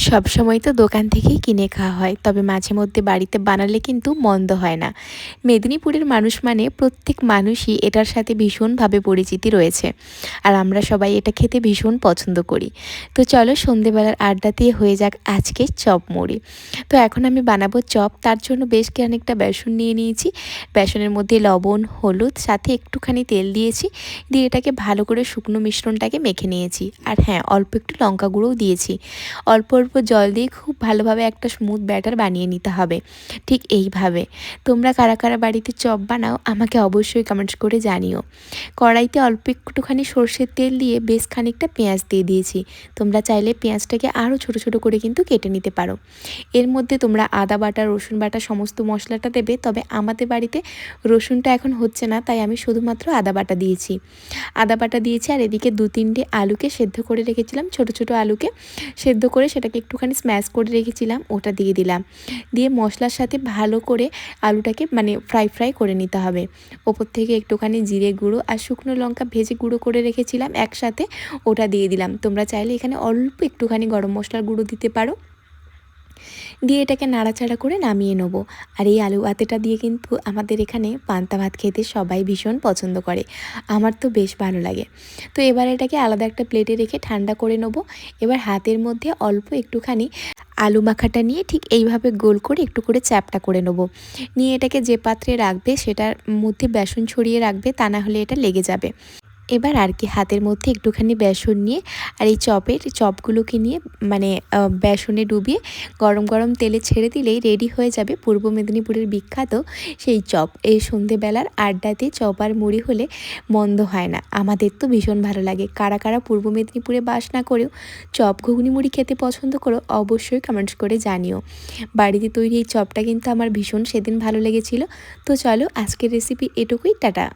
সবসময় তো দোকান থেকেই কিনে খাওয়া হয়, তবে মাঝে মধ্যে বাড়িতে বানালে কিন্তু মন্দ হয় না। মেদিনীপুরের মানুষ মানে প্রত্যেক মানুষই এটার সাথে ভীষণভাবে পরিচিতি রয়েছে, আর আমরা সবাই এটা খেতে ভীষণ পছন্দ করি। তো চলো সন্ধেবেলার আড্ডা দিয়ে হয়ে যাক আজকে চপ মুড়ি। তো এখন আমি বানাবো চপ, তার জন্য বেশ খানিকটা বেসন নিয়ে নিয়েছি। বেসনের মধ্যে লবণ, হলুদ, সাথে একটুখানি তেল দিয়েছি। দিয়ে এটাকে ভালো করে শুকনো মিশ্রণটাকে মেখে নিয়েছি। আর হ্যাঁ, অল্প একটু লঙ্কা গুঁড়োও দিয়েছি। অল্প অল্প জল দিয়ে খুব ভালোভাবে একটা স্মুথ ব্যাটার বানিয়ে নিতে হবে, ঠিক এইভাবে। তোমরা কারা কারা বাড়িতে চপ বানাও আমাকে অবশ্যই কমেন্টস করে জানিও। কড়াইতে অল্প একটুখানি সর্ষের তেল দিয়ে বেশ খানিকটা পেঁয়াজ দিয়ে দিয়েছি। তোমরা চাইলে পেঁয়াজটাকে আরও ছোট ছোট করে কিন্তু কেটে নিতে পারো। এর মধ্যে তোমরা আদা বাটা, রসুন বাটা সমস্ত মশলাটা দেবে, তবে আমাদের বাড়িতে রসুনটা এখন হচ্ছে না, তাই আমি শুধুমাত্র আদা বাটা দিয়েছি। আদা বাটা দিয়েছি, আর এদিকে 2-3টে আলুকে সেদ্ধ করে রেখেছিলাম, ছোট ছোট আলুকে সেদ্ধ করে সেটাকে একটুখানি স্ম্যাশ করে রেখেছিলাম, ওটা দিয়ে দিলাম। দিয়ে মশলার সাথে ভালো করে আলুটাকে ফ্রাই করে নিতে হবে। ওপর থেকে একটুখানি জিরে গুঁড়ো আর শুকনো লঙ্কা ভেজে গুঁড়ো করে রেখেছিলাম একসাথে, ওটা দিয়ে দিলাম। তোমরা চাইলে এখানে অল্প একটুখানি গরম মশলার গুঁড়ো দিতে পারো। দিয়ে এটাকে নাড়াচাড়া করে নামিয়ে নেব। আর এই আলু ভাতেটা দিয়ে কিন্তু আমাদের এখানে পান্তা ভাত খেতে সবাই ভীষণ পছন্দ করে, আমার তো বেশ ভালো লাগে। তো এবার এটাকে আলাদা একটা প্লেটে রেখে ঠান্ডা করে নেব। এবার হাতের মধ্যে অল্প একটুখানি আলু মাখাটা নিয়ে ঠিক এইভাবে গোল করে একটু করে চ্যাপটা করে নেব। নিয়ে এটাকে যে পাত্রে রাখবে সেটার মধ্যে বেসন ছড়িয়ে রাখবে, তা না হলে এটা লেগে যাবে। এবার আর কি হাতের মধ্যে একটুখানি বেসন নিয়ে আর এই চপগুলোকে নিয়ে বেসনে ডুবিয়ে গরম গরম তেলে ছেড়ে দিলেই রেডি হয়ে যাবে পূর্ব মেদিনীপুরের বিখ্যাত সেই চপ। এই সন্ধেবেলার আড্ডাতে চপ আর মুড়ি হলে মন্দ হয় না। আমাদের তো ভীষণ ভালো লাগে। কারা কারা পূর্ব মেদিনীপুরে বাস না করেও চপ ঘুগনি মুড়ি খেতে পছন্দ করো অবশ্যই কমেন্টস করে জানিও। বাড়িতে তৈরি এই চপটা কিন্তু আমার ভীষণ সেদিন ভালো লেগেছিল। তো চলো আজকের রেসিপি এটুকুই, টাটা।